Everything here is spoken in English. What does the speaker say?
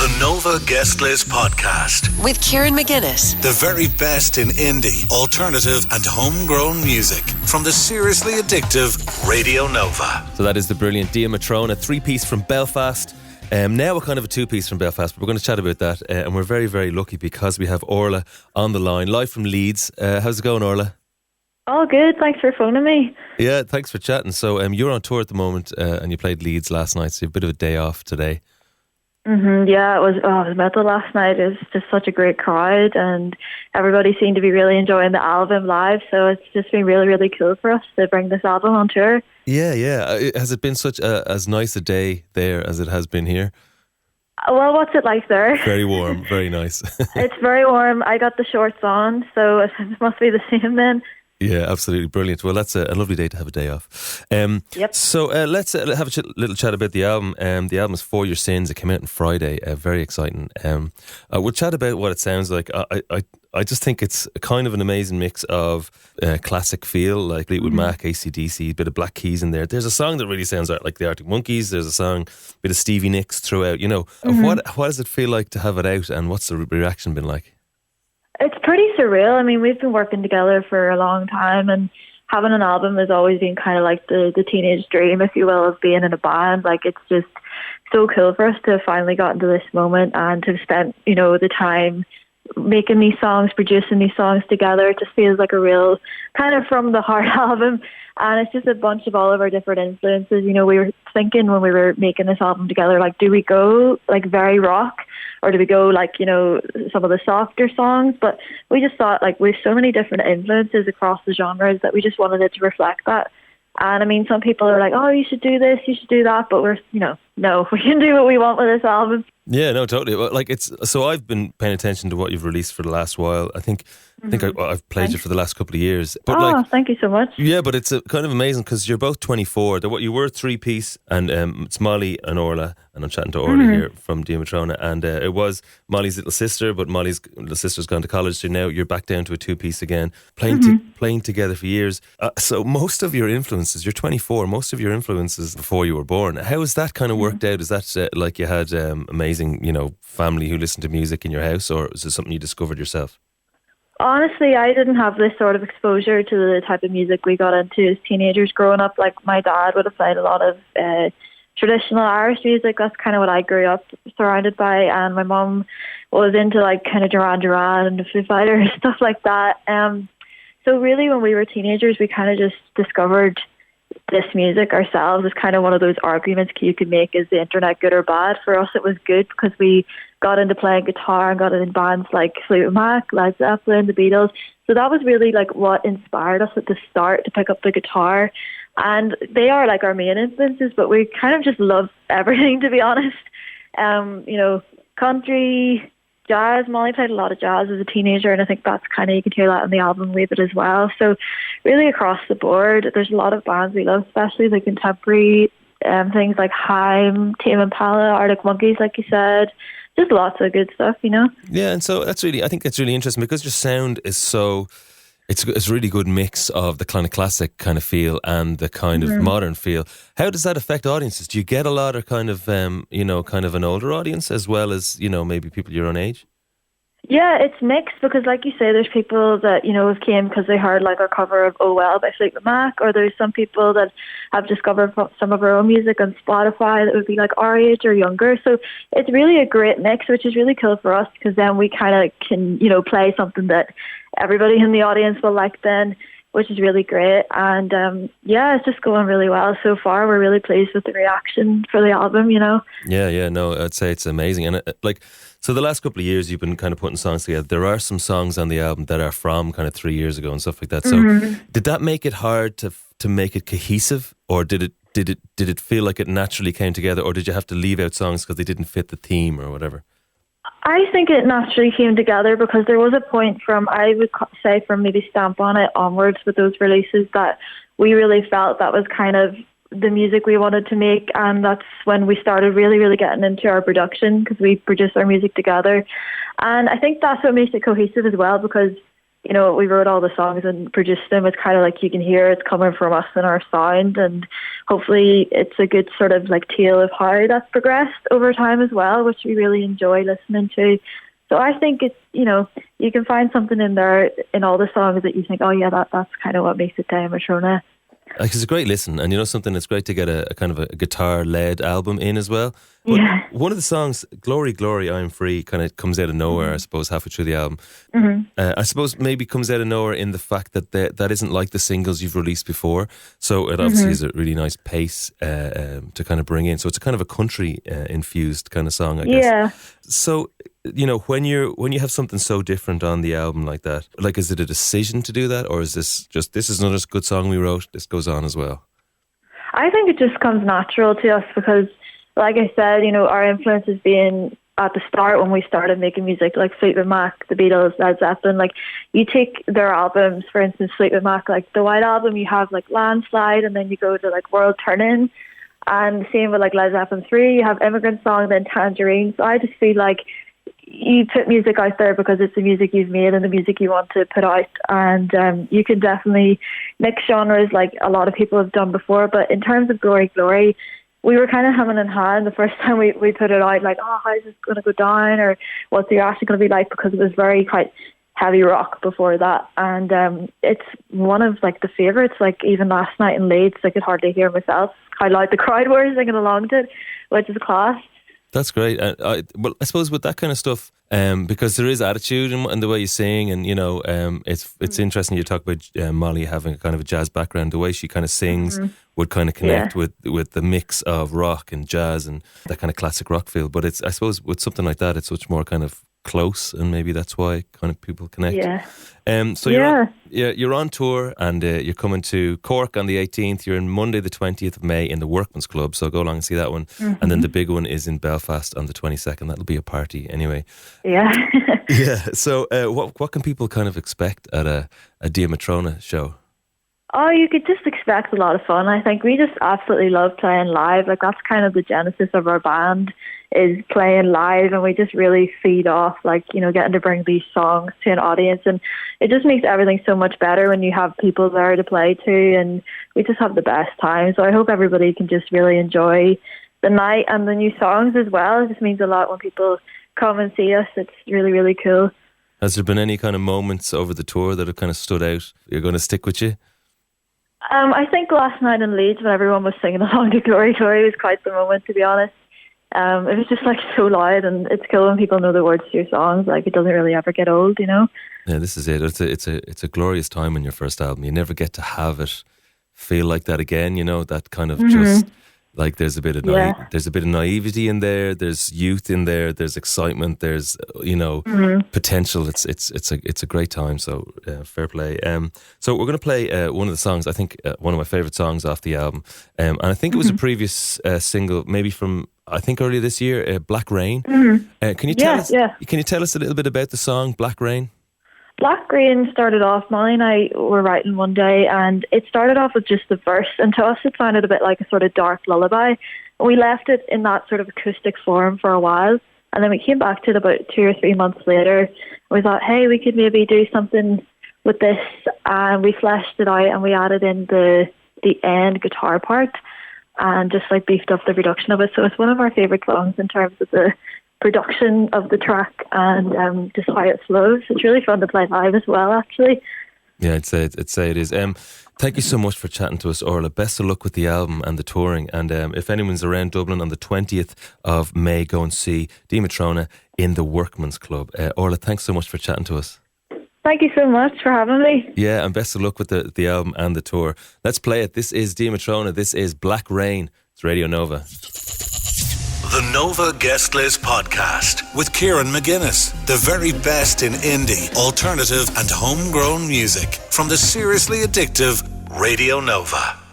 The Nova Guest List Podcast. With Kieran McGuinness. The very best in indie, alternative and homegrown music from the seriously addictive Radio Nova. So that is the brilliant Dea Matrona, 3-piece from Belfast. Now a kind of a 2-piece from Belfast, but we're going to chat about that. And we're very, very lucky because we have Orla on the line, live from Leeds. How's it going, Orla? All good, thanks for phoning me. Yeah, thanks for chatting. So you're on tour at the moment and you played Leeds last night, so you have a bit of a day off today. Yeah, it was mental last night. It was just such a great crowd and everybody seemed to be really enjoying the album live, so it's just been really, really cool for us to bring this album on tour. Yeah. Has it been such as nice a day there as it has been here? Well, what's it like there? Very warm, very nice. It's very warm. I got the shorts on, so it must be the same then. Yeah, absolutely brilliant. Well, that's a lovely day to have a day off. Yep. So let's have a little chat about the album. The album is For Your Sins. It came out on Friday. Very exciting. We'll chat about what it sounds like. I just think it's kind of an amazing mix of classic feel, like Fleetwood Mac, AC/DC, a bit of Black Keys in there. There's a song that really sounds like the Arctic Monkeys. There's a song, a bit of Stevie Nicks throughout. You know, what does it feel like to have it out, and what's the reaction been like? It's pretty surreal. I mean, we've been working together for a long time, and having an album has always been kind of like the teenage dream, if you will, of being in a band. Like, it's just so cool for us to have finally gotten to this moment and to have spent, the time making these songs, producing these songs together. It just feels like a real kind of from the heart album. And it's just a bunch of all of our different influences. We were thinking when we were making this album together, like, do we go like very rock? Or do we go like, some of the softer songs? But we just thought, like, we have so many different influences across the genres that we just wanted it to reflect that. And I mean, some people are like, oh, you should do this, you should do that. But we're, no, we can do what we want with this album. Yeah, no, totally. Like, so I've been paying attention to what you've released for the last while. I think I've played you for the last couple of years. But thank you so much. Yeah, but it's kind of amazing because you're both 24. You were a 3-piece, and it's Molly and Orla, and I'm chatting to Orla here from Dea Matrona, and it was Molly's little sister, but Molly's little sister's gone to college, so now you're back down to a 2-piece again, playing together for years. So most of your influences, you're 24, most of your influences before you were born. How has that kind of worked out? Is that like you had amazing, family who listened to music in your house, or is it something you discovered yourself? Honestly, I didn't have this sort of exposure to the type of music we got into as teenagers growing up. Like, my dad would have played a lot of traditional Irish music. That's kind of what I grew up surrounded by. And my mum was into like kind of Duran Duran and the Foo Fighters, stuff like that. So really, when we were teenagers, we kind of just discovered this music ourselves. It's kind of one of those arguments you could make, is the internet good or bad? For us, it was good because we got into playing guitar and got into bands like Fleetwood Mac, Led Zeppelin, the Beatles. So that was really like what inspired us at the start to pick up the guitar. And they are like our main influences, but we kind of just love everything, to be honest. Country, jazz. Molly played a lot of jazz as a teenager, and I think that's kind of, you can hear that in the album a wee bit as well. So really across the board, there's a lot of bands we love, especially the contemporary things like Haim, Tame Impala, Arctic Monkeys, like you said. Just lots of good stuff, Yeah, and so I think that's really interesting because your sound is so... It's a really good mix of the kind of classic kind of feel and the kind of modern feel. How does that affect audiences? Do you get a lot of kind of, kind of an older audience as well as, maybe people your own age? Yeah, it's mixed because, like you say, there's people that, have came because they heard like our cover of Oh Well by Fleetwood Mac, or there's some people that have discovered some of our own music on Spotify that would be like our age or younger. So it's really a great mix, which is really cool for us because then we kind of can, play something that everybody in the audience will like then, which is really great. And it's just going really well so far. We're really pleased with the reaction for the album, Yeah, no, I'd say it's amazing. And so the last couple of years you've been kind of putting songs together. There are some songs on the album that are from kind of 3 years ago and stuff like that. So did that make it hard to make it cohesive, or did it feel like it naturally came together, or did you have to leave out songs because they didn't fit the theme or whatever? I think it naturally came together because there was a point from maybe Stamp On It onwards with those releases that we really felt that was kind of the music we wanted to make, and that's when we started really, really getting into our production because we produce our music together. And I think that's what makes it cohesive as well, because you know, we wrote all the songs and produced them. It's kind of like you can hear it's coming from us and our sound, and hopefully it's a good sort of like tale of how that's progressed over time as well, which we really enjoy listening to. So I think it's, you know, you can find something in there in all the songs that you think, oh yeah, that's kind of what makes it Dea Matrona. It's a great listen, and you know something, it's great to get a kind of a guitar-led album in as well. But yeah. one of the songs, Glory, Glory, I'm Free, kind of comes out of nowhere, I suppose, halfway through the album. I suppose maybe comes out of nowhere in the fact that that isn't like the singles you've released before. So it obviously is a really nice pace to kind of bring in. So it's a kind of a country infused kind of song, I guess. Yeah. So, you know, when you have something so different on the album like that, like, is it a decision to do that, or is this is another good song we wrote, this goes on as well? I think it just comes natural to us because, like I said, you know, our influences being at the start when we started making music, like Fleetwood Mac, the Beatles, Led Zeppelin. Like, you take their albums, for instance, Fleetwood Mac, like the White Album, you have like Landslide, and then you go to like World Turning, and same with like Led Zeppelin 3, you have Immigrant Song, then Tangerine. So I just feel like you put music out there because it's the music you've made and the music you want to put out, and you can definitely mix genres like a lot of people have done before. But in terms of Glory, Glory, we were kind of hand in hand the first time we put it out, like, oh, how's this going to go down, or what's the reaction going to be like, because it was very quite heavy rock before that. And it's one of like the favourites. Like even last night in Leeds, I could hardly hear myself how loud the crowd were singing along to it, which is class. That's great. Well, I suppose with that kind of stuff, because there is attitude in the way you sing, and you know, it's interesting you talk about Molly having a kind of a jazz background. The way she kind of sings would kind of connect with the mix of rock and jazz and that kind of classic rock feel. But it's, I suppose, with something like that, it's much more kind of close, and maybe that's why kind of people connect. So you're on tour, and you're coming to Cork on the 18th. You're in Monday the 20th of May in the Workman's Club, so go along and see that one. And then the big one is in Belfast on the 22nd. That'll be a party anyway. So what can people kind of expect at a Dea Matrona show? Oh, you could just expect a lot of fun. I think we just absolutely love playing live. Like, that's kind of the genesis of our band, is playing live, and we just really feed off, like, you know, getting to bring these songs to an audience, and it just makes everything so much better when you have people there to play to, and we just have the best time. So I hope everybody can just really enjoy the night and the new songs as well. It just means a lot when people come and see us. It's really, really cool. Has there been any kind of moments over the tour that have kind of stood out, you're going to stick with you? I think last night in Leeds, when everyone was singing along to Glory, Glory, was quite the moment, to be honest. It was just like so loud, and it's cool when people know the words to your songs. Like, it doesn't really ever get old, you know? Yeah, this is it. It's a glorious time on your first album. You never get to have it feel like that again, you know, that kind of just... Like, there's a bit of naivety in there. There's youth in there. There's excitement. There's, you know, potential. It's a great time. So fair play. So we're going to play one of the songs. I think one of my favourite songs off the album. And I think it was a previous single, maybe from, I think, earlier this year. Black Rain. Can you tell us? Can you tell us a little bit about the song Black Rain? Black Rain started off, Molly and I were writing one day, and it started off with just the verse, and to us it sounded a bit like a sort of dark lullaby. We left it in that sort of acoustic form for a while, and then we came back to it about 2 or 3 months later. We thought, hey, we could maybe do something with this, and we fleshed it out, and we added in the end guitar part, and just like beefed up the production of it. So it's one of our favourite songs in terms of the production of the track and just how it flows. It's really fun to play live as well, actually. Yeah, I'd say it is. Thank you so much for chatting to us, Orla. Best of luck with the album and the touring. And if anyone's around Dublin on the 20th of May, go and see Dea Matrona in the Workman's Club. Orla, thanks so much for chatting to us. Thank you so much for having me. Yeah, and best of luck with the album and the tour. Let's play it. This is Dea Matrona. This is Black Rain. It's Radio Nova. The Nova Guest List Podcast with Kieran McGuinness. The very best in indie, alternative and homegrown music from the seriously addictive Radio Nova.